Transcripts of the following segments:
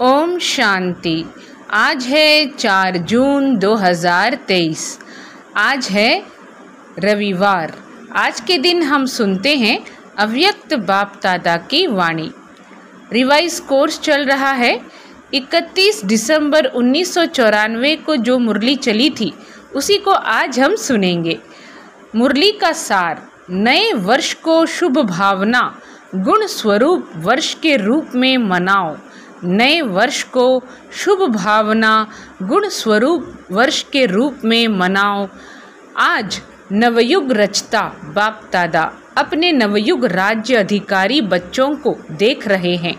ओम शांति। आज है 4 जून 2023। आज है रविवार। आज के दिन हम सुनते हैं अव्यक्त बाप दादा की वाणी। रिवाइज कोर्स चल रहा है। 31 दिसंबर 1994 को जो मुरली चली थी उसी को आज हम सुनेंगे। मुरली का सार: नए वर्ष को शुभ भावना गुण स्वरूप वर्ष के रूप में मनाओ। नए वर्ष को शुभ भावना गुण स्वरूप वर्ष के रूप में मनाओ। आज नवयुग रचता बाप दादा अपने नवयुग राज्य अधिकारी बच्चों को देख रहे हैं।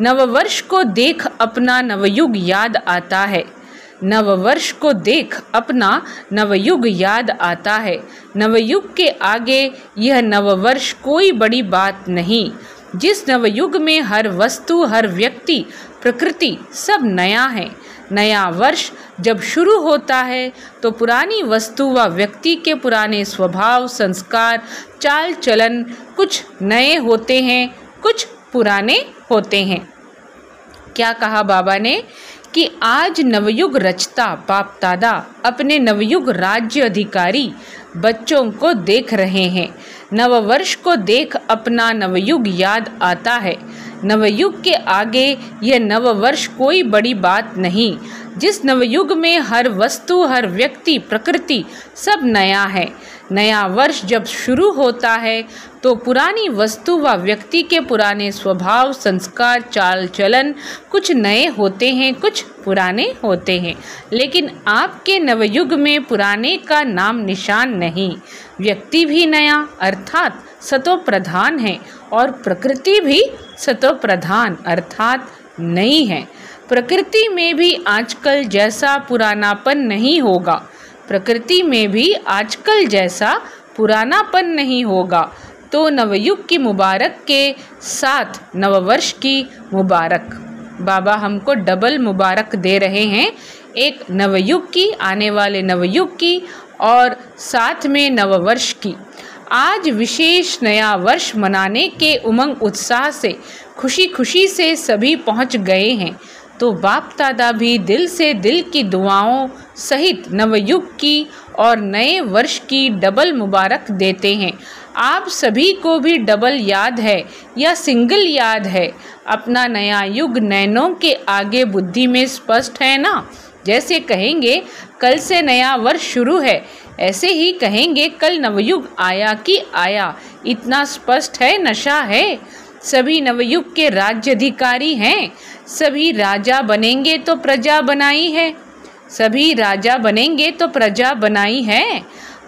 नववर्ष को देख अपना नवयुग याद आता है। नववर्ष को देख अपना नवयुग याद आता है। नवयुग के आगे यह नववर्ष कोई बड़ी बात नहीं। जिस नवयुग में हर वस्तु, हर व्यक्ति, प्रकृति सब नया है। नया वर्ष जब शुरू होता है तो पुरानी वस्तु व व्यक्ति के पुराने स्वभाव, संस्कार, चाल चलन कुछ नए होते हैं, कुछ पुराने होते हैं। क्या कहा बाबा ने कि आज नवयुग रचता बाप दादा अपने नवयुग राज्य अधिकारी बच्चों को देख रहे हैं। नववर्ष को देख अपना नवयुग याद आता है। नवयुग के आगे यह नववर्ष कोई बड़ी बात नहीं। जिस नवयुग में हर वस्तु, हर व्यक्ति, प्रकृति सब नया है। नया वर्ष जब शुरू होता है तो पुरानी वस्तु व व्यक्ति के पुराने स्वभाव, संस्कार, चाल चलन कुछ नए होते हैं, कुछ पुराने होते हैं। लेकिन आपके नवयुग में पुराने का नाम निशान नहीं। व्यक्ति भी नया अर्थात सतो प्रधान है और प्रकृति भी सतो प्रधान अर्थात नई है। प्रकृति में भी आजकल जैसा पुरानापन नहीं होगा। प्रकृति में भी आजकल जैसा पुरानापन नहीं होगा। तो नवयुग की मुबारक के साथ नववर्ष की मुबारक। बाबा हमको डबल मुबारक दे रहे हैं, एक नवयुग की, आने वाले नवयुग की, और साथ में नववर्ष की। आज विशेष नया वर्ष मनाने के उमंग उत्साह से खुशी खुशी से सभी पहुंच गए हैं। तो बाप दादा भी दिल से दिल की दुआओं सहित नवयुग की और नए वर्ष की डबल मुबारक देते हैं। आप सभी को भी डबल याद है या सिंगल याद है? अपना नया युग नैनों के आगे बुद्धि में स्पष्ट है ना? जैसे कहेंगे कल से नया वर्ष शुरू है, ऐसे ही कहेंगे कल नवयुग आया कि आया। इतना स्पष्ट है, नशा है। सभी नवयुग के राज्य अधिकारी हैं। सभी राजा बनेंगे तो प्रजा बनाई है। सभी राजा बनेंगे तो प्रजा बनाई है।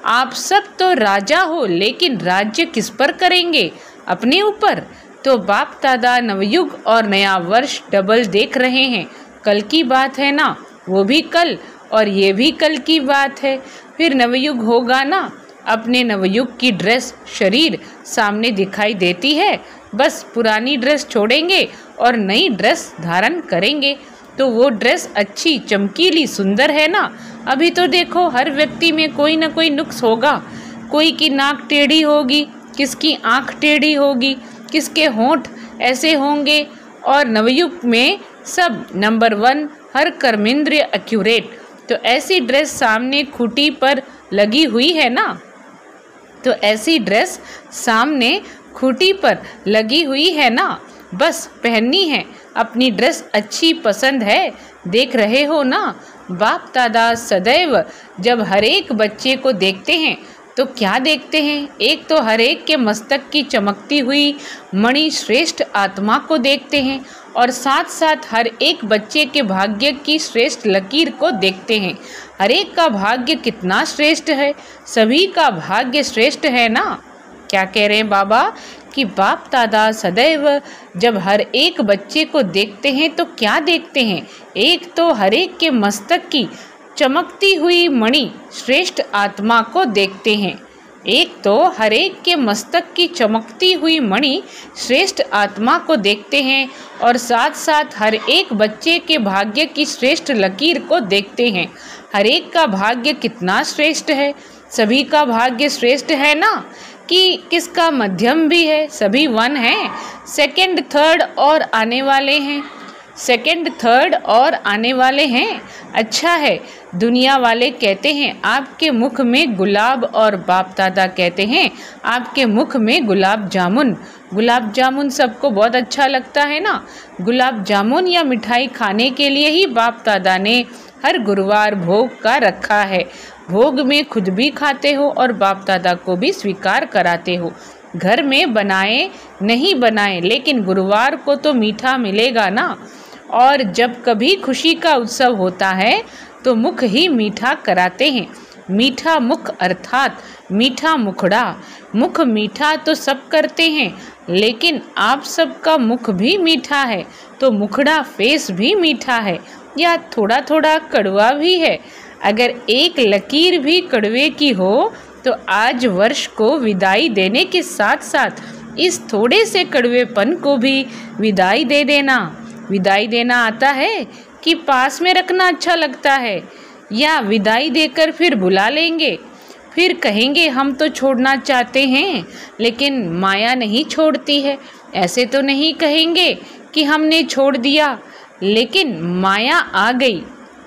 आप सब तो राजा हो, लेकिन राज्य किस पर करेंगे? अपने ऊपर। तो बाप दादा नवयुग और नया वर्ष डबल देख रहे हैं। कल की बात है ना, वो भी कल और ये भी कल की बात है। फिर नवयुग होगा ना। अपने नवयुग की ड्रेस शरीर सामने दिखाई देती है, बस पुरानी ड्रेस छोड़ेंगे और नई ड्रेस धारण करेंगे। तो वो ड्रेस अच्छी, चमकीली, सुंदर है ना। अभी तो देखो हर व्यक्ति में कोई ना कोई नुक्स होगा। कोई की नाक टेढ़ी होगी, किसकी आँख टेढ़ी होगी, किसके होंठ ऐसे होंगे। और नवयुग में सब नंबर 1, हर कर्मेंद्रिय एक्यूरेट। तो ऐसी ड्रेस सामने खूंटी पर लगी हुई है ना। तो ऐसी ड्रेस सामने खूंटी पर लगी हुई है ना, बस पहननी है। अपनी ड्रेस अच्छी पसंद है, देख रहे हो ना। बाप दादा सदैव जब हर एक बच्चे को देखते हैं तो क्या देखते हैं? एक तो हर एक के मस्तक की चमकती हुई मणि श्रेष्ठ आत्मा को देखते हैं और साथ साथ हर एक बच्चे के भाग्य की श्रेष्ठ लकीर को देखते हैं। हर एक का भाग्य कितना श्रेष्ठ है, सभी का भाग्य श्रेष्ठ है ना। क्या कह रहे हैं बाबा कि बाप दादा सदैव जब हर एक बच्चे को देखते हैं तो क्या देखते हैं? एक तो हर एक के मस्तक की चमकती हुई मणि श्रेष्ठ आत्मा को देखते हैं। एक तो हर एक के मस्तक की चमकती हुई मणि श्रेष्ठ आत्मा को देखते हैं और साथ साथ हर एक बच्चे के भाग्य की श्रेष्ठ लकीर को देखते हैं। हर एक का भाग्य कितना श्रेष्ठ है, सभी का भाग्य श्रेष्ठ है ना। कि किसका मध्यम भी है, सभी 1 हैं, सेकंड, थर्ड और आने वाले हैं। सेकंड, थर्ड और आने वाले हैं। अच्छा है, दुनिया वाले कहते हैं आपके मुख में गुलाब और बाप दादा कहते हैं आपके मुख में गुलाब जामुन। गुलाब जामुन सबको बहुत अच्छा लगता है ना। गुलाब जामुन या मिठाई खाने के लिए ही बाप दादा ने हर गुरुवार भोग का रखा है। भोग में खुद भी खाते हो और बाप दादा को भी स्वीकार कराते हो। घर में बनाए नहीं बनाए, लेकिन गुरुवार को तो मीठा मिलेगा ना। और जब कभी खुशी का उत्सव होता है तो मुख ही मीठा कराते हैं। मीठा मुख अर्थात मीठा मुखड़ा। मुख मीठा तो सब करते हैं, लेकिन आप सबका मुख भी मीठा है, तो मुखड़ा फेस भी मीठा है या थोड़ा थोड़ा कड़वा भी है। अगर एक लकीर भी कड़वे की हो तो आज वर्ष को विदाई देने के साथ साथ इस थोड़े से कड़वेपन को भी विदाई दे देना। विदाई देना आता है कि पास में रखना अच्छा लगता है, या विदाई देकर फिर बुला लेंगे, फिर कहेंगे हम तो छोड़ना चाहते हैं लेकिन माया नहीं छोड़ती है। ऐसे तो नहीं कहेंगे कि हमने छोड़ दिया लेकिन माया आ गई।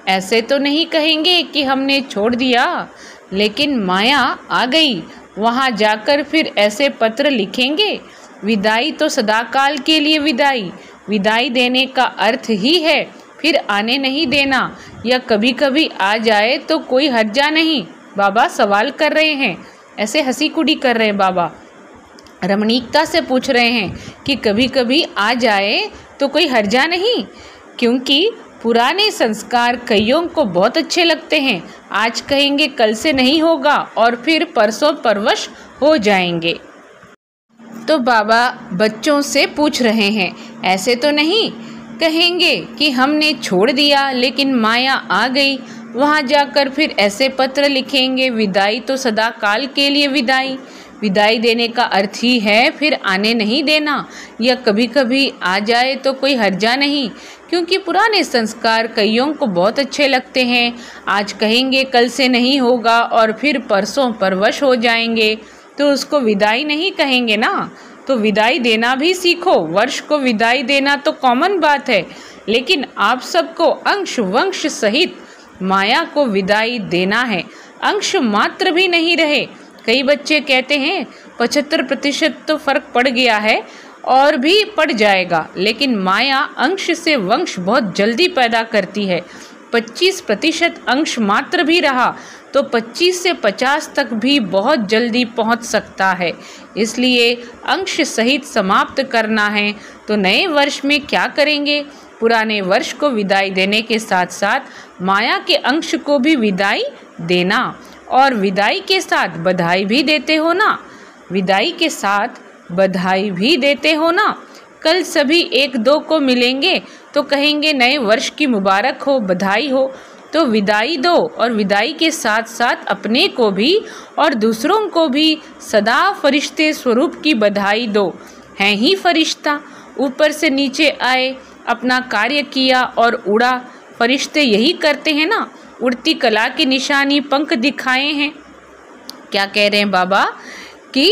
ऐसे तो नहीं कहेंगे कि हमने छोड़ दिया लेकिन माया आ गई। वहाँ जाकर फिर ऐसे पत्र लिखेंगे, विदाई तो सदाकाल के लिए विदाई। विदाई देने का अर्थ ही है फिर आने नहीं देना, या कभी कभी आ जाए तो कोई हर्जा नहीं। बाबा सवाल कर रहे हैं, ऐसे हंसी कुड़ी कर रहे हैं बाबा, रमणीकता से पूछ रहे हैं कि कभी कभी आ जाए तो कोई हर्जा नहीं, क्योंकि पुराने संस्कार कईयों को बहुत अच्छे लगते हैं। आज कहेंगे कल से नहीं होगा और फिर परसों परवश हो जाएंगे। तो बाबा बच्चों से पूछ रहे हैं, ऐसे तो नहीं कहेंगे कि हमने छोड़ दिया लेकिन माया आ गई। वहाँ जाकर फिर ऐसे पत्र लिखेंगे, विदाई तो सदा काल के लिए विदाई। विदाई देने का अर्थ ही है फिर आने नहीं देना, या कभी कभी आ जाए तो कोई हर्जा नहीं, क्योंकि पुराने संस्कार कईयों को बहुत अच्छे लगते हैं। आज कहेंगे कल से नहीं होगा और फिर परसों परवश हो जाएंगे, तो उसको विदाई नहीं कहेंगे ना। तो विदाई देना भी सीखो। वर्ष को विदाई देना तो कॉमन बात है, लेकिन आप सबको अंश वंश सहित माया को विदाई देना है। अंश मात्र भी नहीं रहे। कई बच्चे कहते हैं 75% तो फर्क पड़ गया है और भी पड़ जाएगा, लेकिन माया अंश से वंश बहुत जल्दी पैदा करती है। 25% अंश मात्र भी रहा तो 25 से 50 तक भी बहुत जल्दी पहुंच सकता है। इसलिए अंश सहित समाप्त करना है। तो नए वर्ष में क्या करेंगे? पुराने वर्ष को विदाई देने के साथ साथ माया के अंश को भी विदाई देना, और विदाई के साथ बधाई भी देते हो ना। विदाई के साथ बधाई भी देते हो ना। कल सभी एक दो को मिलेंगे तो कहेंगे नए वर्ष की मुबारक हो, बधाई हो। तो विदाई दो, और विदाई के साथ साथ अपने को भी और दूसरों को भी सदा फरिश्ते स्वरूप की बधाई दो। हैं ही फरिश्ता, ऊपर से नीचे आए, अपना कार्य किया और उड़ा। फरिश्ते यही करते हैं ना, उड़ती कला की निशानी पंख दिखाए हैं। क्या कह रहे हैं बाबा कि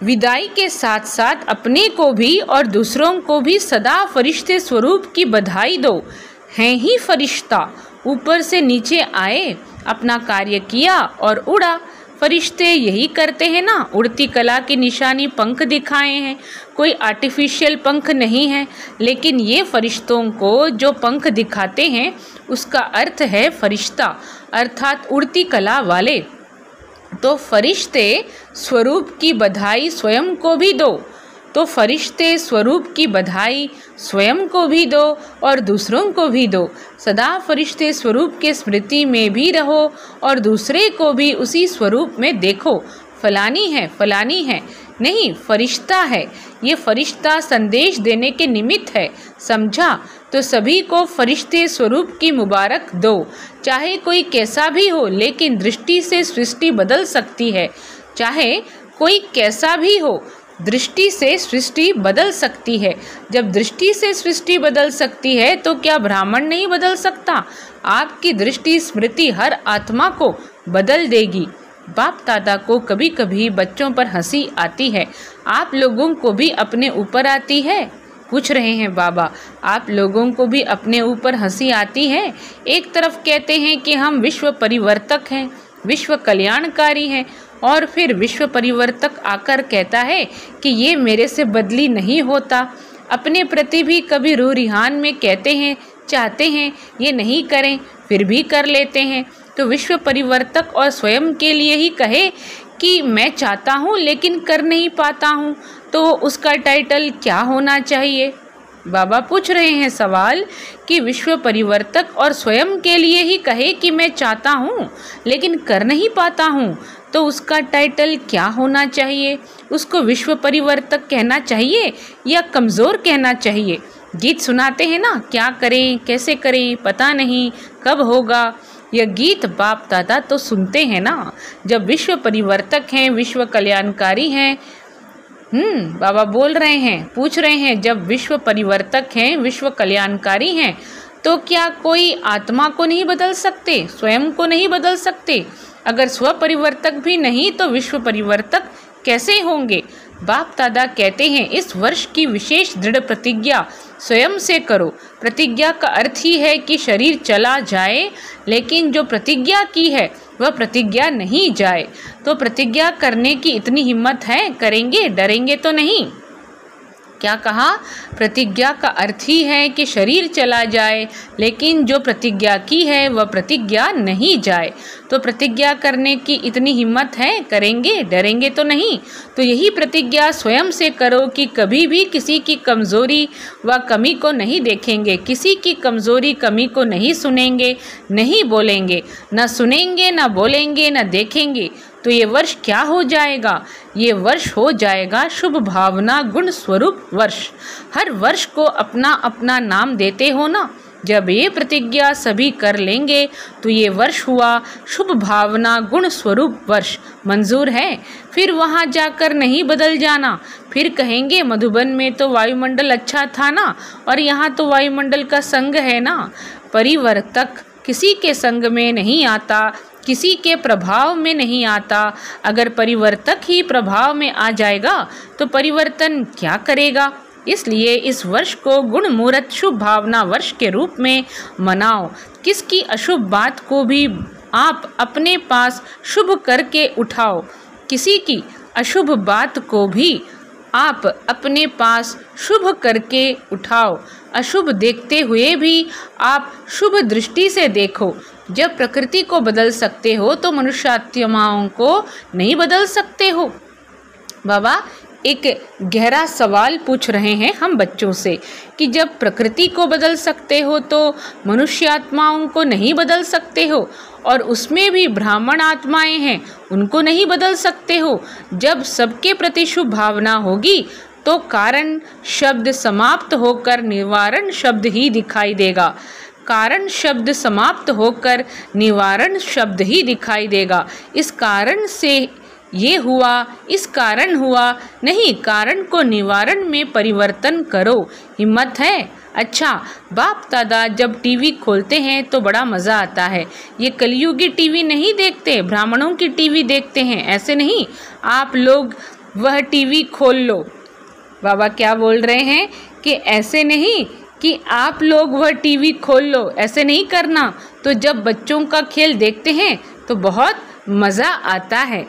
विदाई के साथ साथ अपने को भी और दूसरों को भी सदा फरिश्ते स्वरूप की बधाई दो। हैं ही फरिश्ता, ऊपर से नीचे आए, अपना कार्य किया और उड़ा। फरिश्ते यही करते हैं ना, उड़ती कला की निशानी पंख दिखाए हैं। कोई आर्टिफिशियल पंख नहीं है, लेकिन ये फरिश्तों को जो पंख दिखाते हैं उसका अर्थ है फरिश्ता, अर्थात उड़ती कला वाले। तो फरिश्ते स्वरूप की बधाई स्वयं को भी दो। तो फरिश्ते स्वरूप की बधाई स्वयं को भी दो और दूसरों को भी दो। सदा फरिश्ते स्वरूप के स्मृति में भी रहो और दूसरे को भी उसी स्वरूप में देखो। फलानी है, फलानी है नहीं, फरिश्ता है। ये फरिश्ता संदेश देने के निमित्त है, समझा? तो सभी को फरिश्ते स्वरूप की मुबारक दो। चाहे कोई कैसा भी हो, लेकिन दृष्टि से सृष्टि बदल सकती है। चाहे कोई कैसा भी हो, दृष्टि से सृष्टि बदल सकती है। जब दृष्टि से सृष्टि बदल सकती है तो क्या ब्राह्मण नहीं बदल सकता? आपकी दृष्टि स्मृति हर आत्मा को बदल देगी। बाप दादा को कभी कभी बच्चों पर हंसी आती है। आप लोगों को भी अपने ऊपर आती है? पूछ रहे हैं बाबा, आप लोगों को भी अपने ऊपर हंसी आती है? एक तरफ कहते हैं कि हम विश्व परिवर्तक हैं, विश्व कल्याणकारी हैं, और फिर विश्व परिवर्तक आकर कहता है कि ये मेरे से बदली नहीं होता। अपने प्रति भी कभी रूह रिहान में कहते हैं, चाहते हैं ये नहीं करें, फिर भी कर लेते हैं। तो विश्व परिवर्तक और स्वयं के लिए ही कहे कि मैं चाहता हूँ लेकिन कर नहीं पाता हूँ, तो उसका टाइटल क्या होना चाहिए? बाबा पूछ रहे हैं सवाल कि विश्व परिवर्तक और स्वयं के लिए ही कहे कि मैं चाहता हूँ लेकिन कर नहीं पाता हूँ, तो उसका टाइटल क्या होना चाहिए? उसको विश्व परिवर्तक कहना चाहिए या कमज़ोर कहना चाहिए? गीत सुनाते हैं ना, क्या करें कैसे करें पता नहीं कब होगा। यह गीत बाप दादा तो सुनते हैं ना। जब विश्व परिवर्तक हैं, विश्व कल्याणकारी हैं, बाबा बोल रहे हैं, पूछ रहे हैं, जब विश्व परिवर्तक हैं, विश्व कल्याणकारी हैं, तो क्या कोई आत्मा को नहीं बदल सकते, स्वयं को नहीं बदल सकते? अगर स्व परिवर्तक भी नहीं तो विश्व परिवर्तक कैसे होंगे? बाप दादा कहते हैं इस वर्ष की विशेष दृढ़ प्रतिज्ञा स्वयं से करो। प्रतिज्ञा का अर्थ ही है कि शरीर चला जाए, लेकिन जो प्रतिज्ञा की है वह प्रतिज्ञा नहीं जाए। तो प्रतिज्ञा करने की इतनी हिम्मत है, करेंगे, डरेंगे तो नहीं। क्या कहा? प्रतिज्ञा का अर्थ ही है कि शरीर चला जाए, लेकिन जो प्रतिज्ञा की है वह प्रतिज्ञा नहीं जाए। तो प्रतिज्ञा करने की इतनी हिम्मत है, करेंगे, डरेंगे तो नहीं। तो यही प्रतिज्ञा स्वयं से करो कि कभी भी किसी की कमज़ोरी व कमी को नहीं देखेंगे, किसी की कमज़ोरी कमी को नहीं सुनेंगे, नहीं बोलेंगे, न सुनेंगे, न बोलेंगे, न देखेंगे। तो ये वर्ष क्या हो जाएगा? ये वर्ष हो जाएगा शुभ भावना गुण स्वरूप वर्ष। हर वर्ष को अपना अपना नाम देते हो ना। जब ये प्रतिज्ञा सभी कर लेंगे तो ये वर्ष हुआ शुभ भावना गुण स्वरूप वर्ष। मंजूर है? फिर वहाँ जाकर नहीं बदल जाना। फिर कहेंगे मधुबन में तो वायुमंडल अच्छा था ना, और यहाँ तो वायुमंडल का संग है ना। परिवर्तक किसी के संग में नहीं आता, किसी के प्रभाव में नहीं आता। अगर परिवर्तक ही प्रभाव में आ जाएगा तो परिवर्तन क्या करेगा? इसलिए इस वर्ष को गुण मुहूर्त शुभ भावना वर्ष के रूप में मनाओ। किसकी अशुभ बात को भी आप अपने पास शुभ करके उठाओ। किसी की अशुभ बात को भी आप अपने पास शुभ करके उठाओ। अशुभ देखते हुए भी आप शुभ दृष्टि से देखो। जब प्रकृति को बदल सकते हो तो मनुष्यात्माओं को नहीं बदल सकते हो। बाबा एक गहरा सवाल पूछ रहे हैं हम बच्चों से कि जब प्रकृति को बदल सकते हो तो मनुष्यात्माओं को नहीं बदल सकते हो, और उसमें भी ब्राह्मण आत्माएं हैं उनको नहीं बदल सकते हो। जब सबके प्रति शुभ भावना होगी तो कारण शब्द समाप्त होकर निवारण शब्द ही दिखाई देगा। कारण शब्द समाप्त होकर निवारण शब्द ही दिखाई देगा। इस कारण से ये हुआ, इस कारण हुआ नहीं, कारण को निवारण में परिवर्तन करो। हिम्मत है? अच्छा, बाप दादा जब टीवी खोलते हैं तो बड़ा मज़ा आता है। ये कलयुगी टीवी नहीं देखते, ब्राह्मणों की टीवी देखते हैं, ऐसे नहीं। आप लोग वह टीवी खोल लो। बाबा क्या बोल रहे हैं कि ऐसे नहीं कि आप लोग वह टीवी खोल लो, ऐसे नहीं करना। तो जब बच्चों का खेल देखते हैं तो बहुत मज़ा आता है।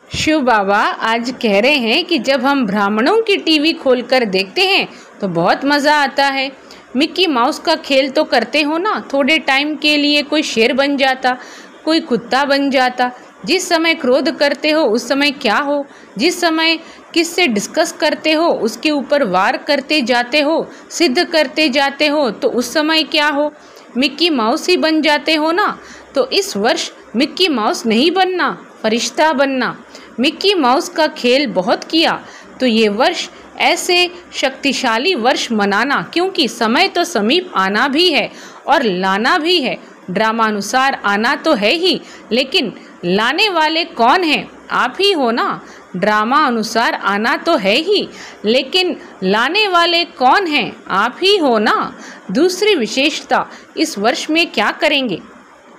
शिव बाबा आज कह रहे हैं कि जब हम ब्राह्मणों की टीवी खोलकर देखते हैं तो बहुत मज़ा आता है। मिक्की माउस का खेल तो करते हो ना, थोड़े टाइम के लिए कोई शेर बन जाता, कोई कुत्ता बन जाता। जिस समय क्रोध करते हो उस समय क्या हो, जिस समय किससे डिस्कस करते हो उसके ऊपर वार करते जाते हो, सिद्ध करते जाते हो, तो उस समय क्या हो, मिक्की माउस ही बन जाते हो ना। तो इस वर्ष मिक्की माउस नहीं बनना, फरिश्ता बनना। मिक्की माउस का खेल बहुत किया तो ये वर्ष ऐसे शक्तिशाली वर्ष मनाना, क्योंकि समय तो समीप आना भी है और लाना भी है। ड्रामानुसार आना तो है ही, लेकिन लाने वाले कौन हैं? आप ही हो ना। ड्रामा अनुसार आना तो है ही, लेकिन लाने वाले कौन हैं? आप ही हो ना। दूसरी विशेषता, इस वर्ष में क्या करेंगे?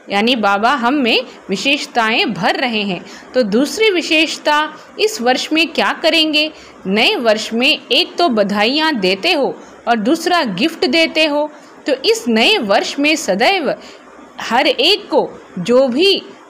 यानी बाबा हम में विशेषताएं भर रहे हैं। तो दूसरी विशेषता, इस वर्ष में क्या करेंगे? नए वर्ष में एक तो बधाइयाँ देते हो और दूसरा गिफ्ट देते हो। तो इस नए वर्ष में सदैव हर एक को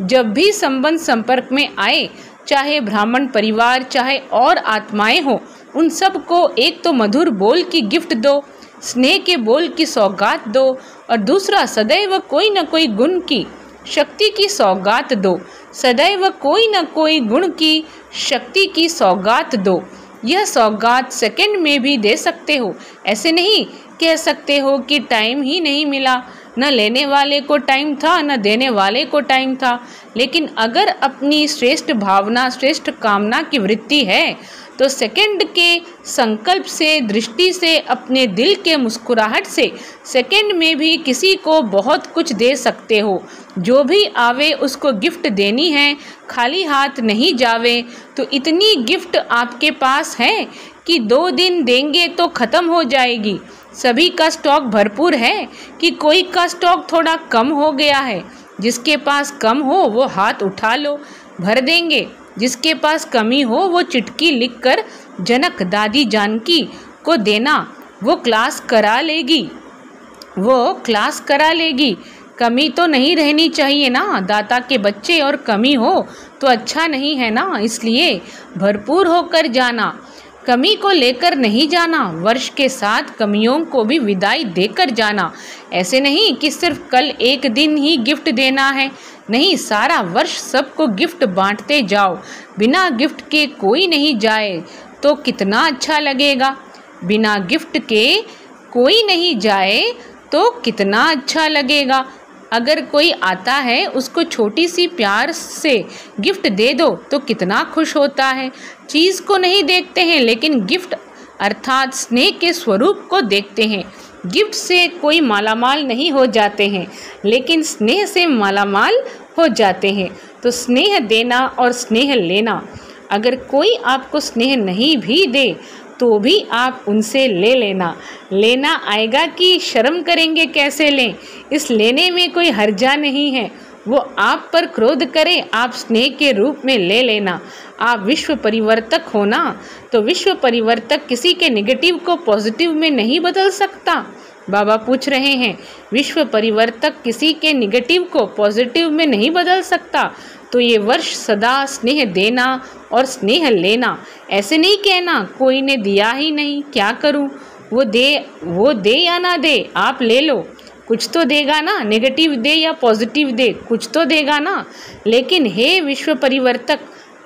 जब भी संबंध संपर्क में आए, चाहे ब्राह्मण परिवार चाहे और आत्माएं हो, उन सब को एक तो मधुर बोल की गिफ्ट दो, स्नेह के बोल की सौगात दो, और दूसरा सदैव कोई न कोई गुण की शक्ति की सौगात दो। सदैव कोई न कोई गुण की शक्ति की सौगात दो। यह सौगात सेकंड में भी दे सकते हो। ऐसे नहीं कह सकते हो कि टाइम ही नहीं मिला, न लेने वाले को टाइम था न देने वाले को टाइम था। लेकिन अगर अपनी श्रेष्ठ भावना, श्रेष्ठ कामना की वृत्ति है तो सेकंड के संकल्प से, दृष्टि से, अपने दिल के मुस्कुराहट से सेकंड में भी किसी को बहुत कुछ दे सकते हो। जो भी आवे उसको गिफ्ट देनी है, खाली हाथ नहीं जावे। तो इतनी गिफ्ट आपके पास है कि 2 दिन देंगे तो ख़त्म हो जाएगी। सभी का स्टॉक भरपूर है कि कोई का स्टॉक थोड़ा कम हो गया है? जिसके पास कम हो वो हाथ उठा लो, भर देंगे। जिसके पास कमी हो वो चिट्ठी लिखकर जनक दादी जानकी को देना, वो क्लास करा लेगी। कमी तो नहीं रहनी चाहिए ना, दाता के बच्चे, और कमी हो तो अच्छा नहीं है ना। इसलिए भरपूर होकर जाना, कमी को लेकर नहीं जाना। वर्ष के साथ कमियों को भी विदाई देकर जाना। ऐसे नहीं कि सिर्फ कल एक दिन ही गिफ्ट देना है, नहीं, सारा वर्ष सबको गिफ्ट बांटते जाओ। बिना गिफ्ट के कोई नहीं जाए तो कितना अच्छा लगेगा। बिना गिफ्ट के कोई नहीं जाए तो कितना अच्छा लगेगा। अगर कोई आता है उसको छोटी सी प्यार से गिफ्ट दे दो तो कितना खुश होता है। चीज़ को नहीं देखते हैं लेकिन गिफ्ट अर्थात स्नेह के स्वरूप को देखते हैं। गिफ्ट से कोई मालामाल नहीं हो जाते हैं लेकिन स्नेह से मालामाल हो जाते हैं। तो स्नेह देना और स्नेह लेना, अगर कोई आपको स्नेह नहीं भी दे तो भी आप उनसे ले लेना आएगा कि शर्म करेंगे कैसे लें। इस लेने में कोई हर्जा नहीं है। वो आप पर क्रोध करे, आप स्नेह के रूप में ले लेना। आप विश्व परिवर्तक हो ना, तो विश्व परिवर्तक किसी के नेगेटिव को पॉजिटिव में नहीं बदल सकता। बाबा पूछ रहे हैं, विश्व परिवर्तक किसी के नेगेटिव को पॉजिटिव में नहीं बदल सकता। तो ये वर्ष सदा स्नेह देना और स्नेह लेना। ऐसे नहीं कहना कोई ने दिया ही नहीं, क्या करूं, वो दे या ना दे, आप ले लो, कुछ तो देगा ना। नेगेटिव दे या पॉजिटिव दे, कुछ तो देगा ना। लेकिन हे विश्व परिवर्तक,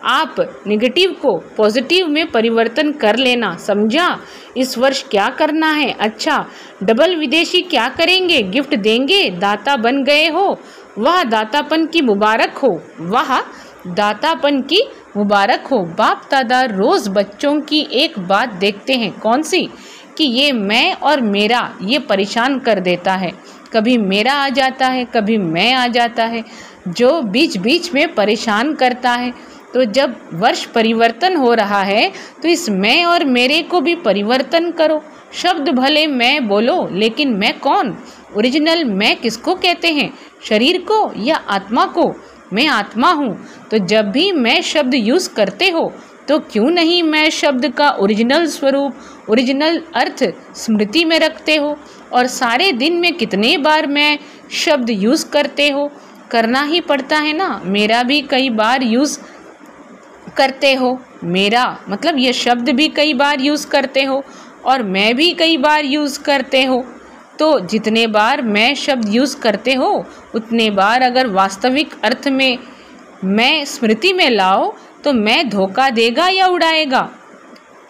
आप नेगेटिव को पॉजिटिव में परिवर्तन कर लेना, समझा। इस वर्ष क्या करना है? अच्छा, डबल विदेशी क्या करेंगे? गिफ्ट देंगे। दाता बन गए हो, वह दातापन की मुबारक हो, वह दातापन की मुबारक हो। बाप दादा रोज़ बच्चों की एक बात देखते हैं, कौन सी? कि ये मैं और मेरा ये परेशान कर देता है। कभी मेरा आ जाता है, कभी मैं आ जाता है, जो बीच बीच में परेशान करता है। तो जब वर्ष परिवर्तन हो रहा है तो इस मैं और मेरे को भी परिवर्तन करो। शब्द भले मैं बोलो, लेकिन मैं कौन? ओरिजिनल मैं किसको कहते हैं? शरीर को या आत्मा को? मैं आत्मा हूँ। तो जब भी मैं शब्द यूज़ करते हो तो क्यों नहीं मैं शब्द का ओरिजिनल स्वरूप, ओरिजिनल अर्थ स्मृति में रखते हो? और सारे दिन में कितने बार मैं शब्द यूज़ करते हो? करना ही पड़ता है ना। मेरा भी कई बार यूज़ करते हो, मेरा मतलब ये शब्द भी कई बार यूज़ करते हो और मैं भी कई बार यूज़ करते हो। तो जितने बार मैं शब्द यूज़ करते हो उतने बार अगर वास्तविक अर्थ में मैं स्मृति में लाओ तो मैं धोखा देगा या उड़ाएगा?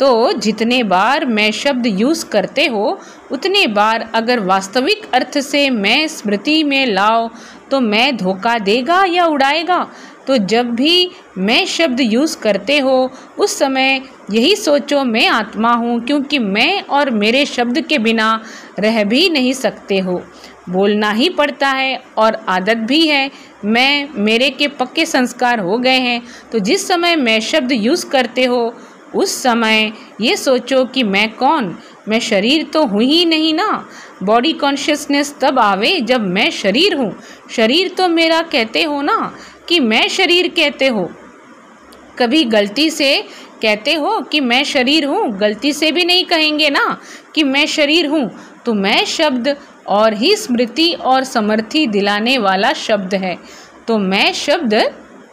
तो जितने बार मैं शब्द यूज़ करते हो उतने बार अगर वास्तविक अर्थ से मैं स्मृति में लाओ तो मैं धोखा देगा या उड़ाएगा? तो जब भी मैं शब्द यूज़ करते हो उस समय यही सोचो मैं आत्मा हूँ, क्योंकि मैं और मेरे शब्द के बिना रह भी नहीं सकते हो। बोलना ही पड़ता है और आदत भी है। मैं मेरे के पक्के संस्कार हो गए हैं। तो जिस समय मैं शब्द यूज़ करते हो उस समय ये सोचो कि मैं कौन? मैं शरीर तो हूँ ही नहीं ना। बॉडी कॉन्शियसनेस तब आवे जब मैं शरीर हूँ। शरीर तो मेरा कहते हो ना कि मैं शरीर कहते हो। कभी गलती से कहते हो कि मैं शरीर हूँ, गलती से भी नहीं कहेंगे ना कि मैं शरीर हूँ। तो मैं शब्द और ही स्मृति और समर्थी दिलाने वाला शब्द है। तो मैं शब्द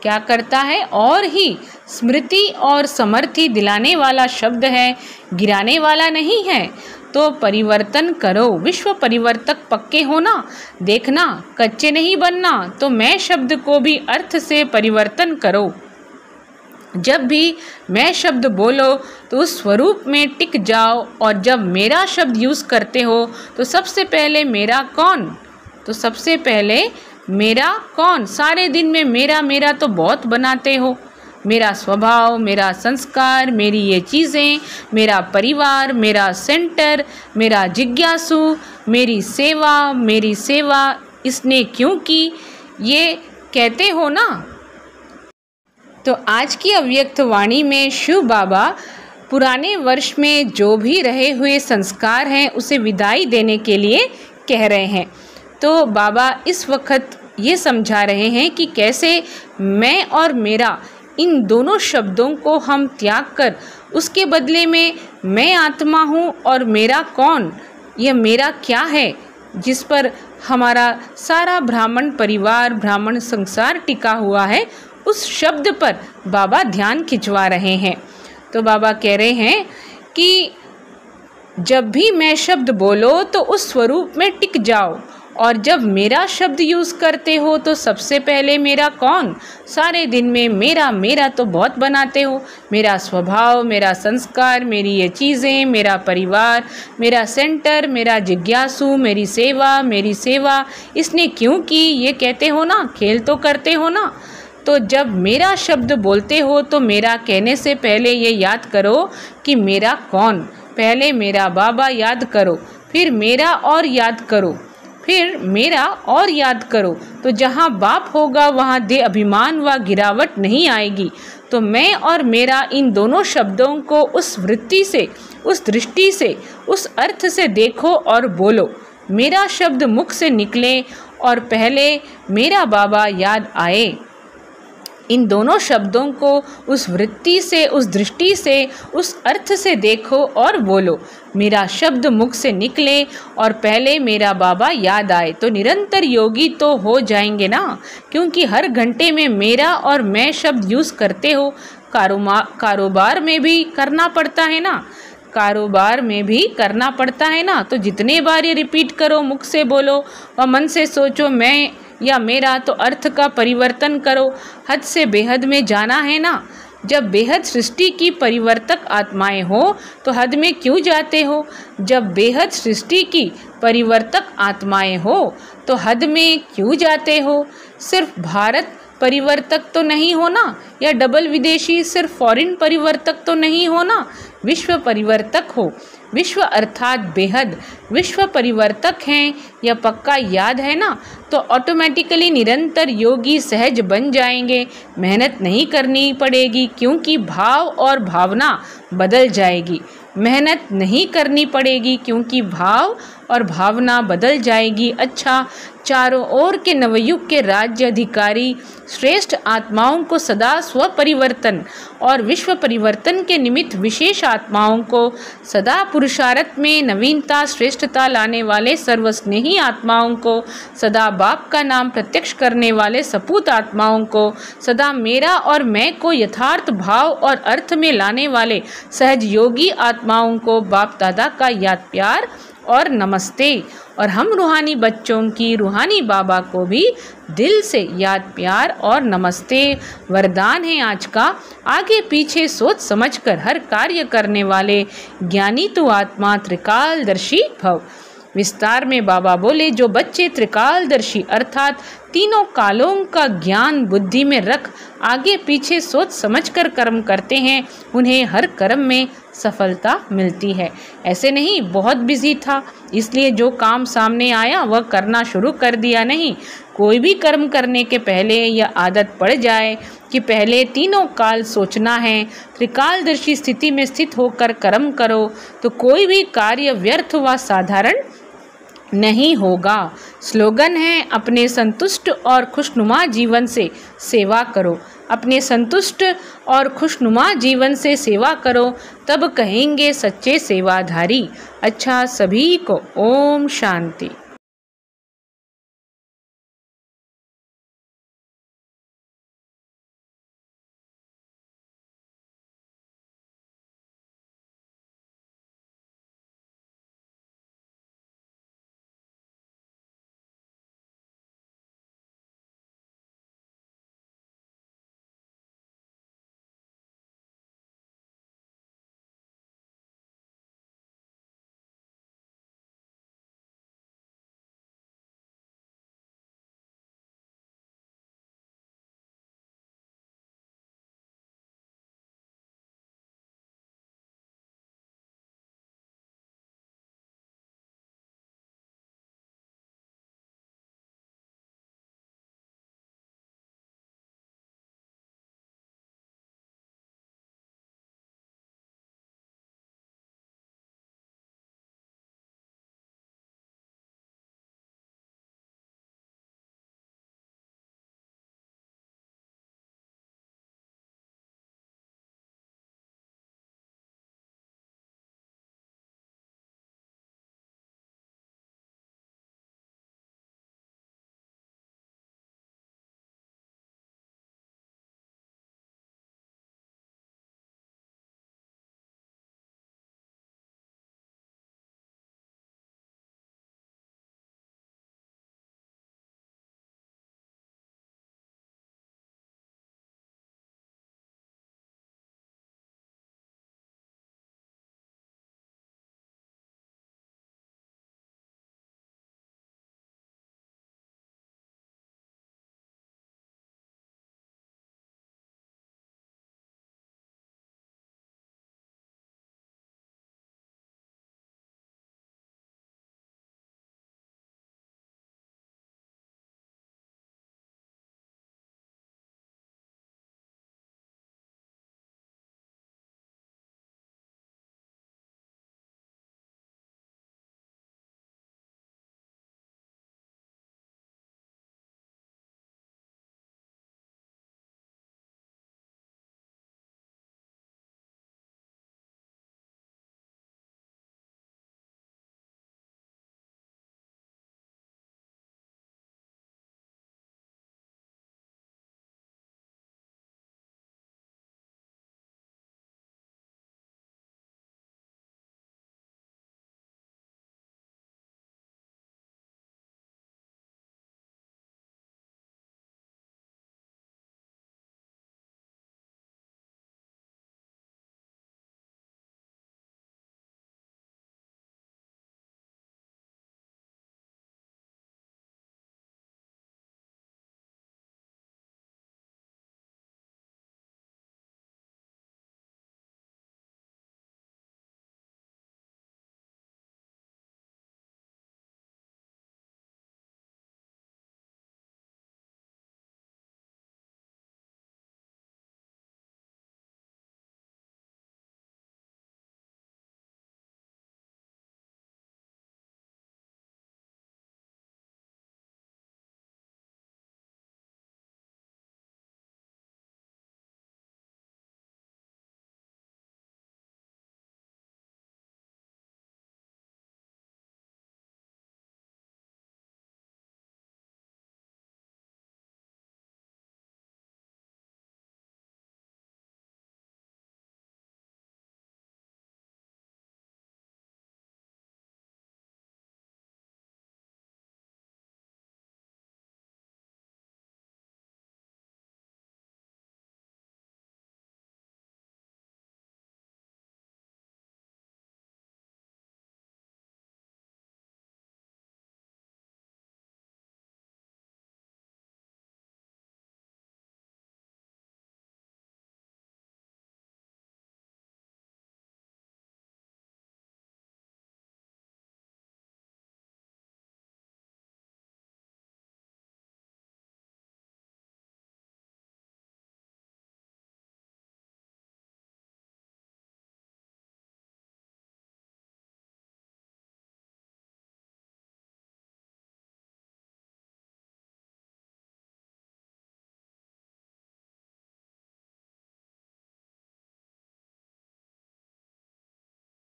क्या करता है? और ही स्मृति और समर्थी दिलाने वाला शब्द है, गिराने वाला नहीं है। तो परिवर्तन करो, विश्व परिवर्तक पक्के होना, देखना कच्चे नहीं बनना। तो मैं शब्द को भी अर्थ से परिवर्तन करो। जब भी मैं शब्द बोलो तो उस स्वरूप में टिक जाओ। और जब मेरा शब्द यूज़ करते हो तो सबसे पहले मेरा कौन? तो सबसे पहले मेरा कौन? सारे दिन में मेरा मेरा तो बहुत बनाते हो। मेरा स्वभाव, मेरा संस्कार, मेरी ये चीज़ें, मेरा परिवार, मेरा सेंटर, मेरा जिज्ञासु, मेरी सेवा इसने क्यों की, ये कहते हो ना। तो आज की अव्यक्त वाणी में शिव बाबा पुराने वर्ष में जो भी रहे हुए संस्कार हैं उसे विदाई देने के लिए कह रहे हैं। तो बाबा इस वक्त ये समझा रहे हैं कि कैसे मैं और मेरा इन दोनों शब्दों को हम त्याग कर उसके बदले में मैं आत्मा हूँ और मेरा कौन, यह मेरा क्या है जिस पर हमारा सारा ब्राह्मण परिवार, ब्राह्मण संसार टिका हुआ है, उस शब्द पर बाबा ध्यान खिंचवा रहे हैं। तो बाबा कह रहे हैं कि जब भी मैं शब्द बोलो तो उस स्वरूप में टिक जाओ। और जब मेरा शब्द यूज़ करते हो तो सबसे पहले मेरा कौन? सारे दिन में मेरा मेरा तो बहुत बनाते हो। मेरा स्वभाव, मेरा संस्कार, मेरी ये चीज़ें, मेरा परिवार, मेरा सेंटर, मेरा जिज्ञासु, मेरी सेवा इसने क्यों की, ये कहते हो ना, खेल तो करते हो ना। तो जब मेरा शब्द बोलते हो तो मेरा कहने से पहले ये याद करो कि मेरा कौन। पहले मेरा बाबा याद करो, फिर मेरा और याद करो, फिर मेरा और याद करो। तो जहाँ बाप होगा वहाँ देह अभिमान व गिरावट नहीं आएगी। तो मैं और मेरा इन दोनों शब्दों को उस वृत्ति से, उस दृष्टि से, उस अर्थ से देखो और बोलो। मेरा शब्द मुख से निकले और पहले मेरा बाबा याद आए। इन दोनों शब्दों को उस वृत्ति से, उस दृष्टि से, उस अर्थ से देखो और बोलो। मेरा शब्द मुख से निकले और पहले मेरा बाबा याद आए। तो निरंतर योगी तो हो जाएंगे ना, क्योंकि हर घंटे में मेरा और मैं शब्द यूज़ करते हो। कारोबार में भी करना पड़ता है ना, कारोबार में भी करना पड़ता है ना। तो जितने बार ये रिपीट करो, मुख से बोलो और मन से सोचो मैं या मेरा, तो अर्थ का परिवर्तन करो। हद से बेहद में जाना है ना। जब बेहद सृष्टि की परिवर्तक आत्माएं हो तो हद में क्यों जाते हो? जब बेहद सृष्टि की परिवर्तक आत्माएं हो तो हद में क्यों जाते हो? सिर्फ भारत परिवर्तक तो नहीं होना, या डबल विदेशी सिर्फ फॉरेन परिवर्तक तो नहीं होना, विश्व परिवर्तक हो। विश्व अर्थात बेहद विश्व परिवर्तक हैं, यह पक्का याद है ना। तो ऑटोमेटिकली निरंतर योगी सहज बन जाएंगे। मेहनत नहीं करनी पड़ेगी, क्योंकि भाव और भावना बदल जाएगी। मेहनत नहीं करनी पड़ेगी क्योंकि भाव और भावना बदल जाएगी। अच्छा, चारों ओर के नवयुग के राज्य अधिकारी श्रेष्ठ आत्माओं को सदा स्वपरिवर्तन और विश्व परिवर्तन के निमित्त विशेष आत्माओं को सदा पुरुषार्थ में नवीनता श्रेष्ठता लाने वाले सर्वस्नेही आत्माओं को, सदा बाप का नाम प्रत्यक्ष करने वाले सपूत आत्माओं को, सदा मेरा और मैं को यथार्थ भाव और अर्थ में लाने वाले सहज योगी आत्माओं को बाप दादा का याद प्यार और नमस्ते। और हम रूहानी बच्चों की रूहानी बाबा को भी दिल से याद प्यार और नमस्ते। वरदान है आज का, आगे पीछे सोच समझकर हर कार्य करने वाले ज्ञानी तू आत्मा त्रिकालदर्शी भव। विस्तार में बाबा बोले, जो बच्चे त्रिकालदर्शी अर्थात तीनों कालों का ज्ञान बुद्धि में रख आगे पीछे सोच समझकर कर्म करते हैं, उन्हें हर कर्म में सफलता मिलती है। ऐसे नहीं बहुत बिजी था इसलिए जो काम सामने आया वह करना शुरू कर दिया, नहीं, कोई भी कर्म करने के पहले यह आदत पड़ जाए कि पहले तीनों काल सोचना है, त्रिकालदर्शी स्थिति में स्थित होकर कर्म करो, तो कोई भी कार्य व्यर्थ व साधारण नहीं होगा। स्लोगन है, अपने संतुष्ट और खुशनुमा जीवन से सेवा करो। अपने संतुष्ट और खुशनुमा जीवन से सेवा करो, तब कहेंगे सच्चे सेवाधारी। अच्छा, सभी को ओम शांति।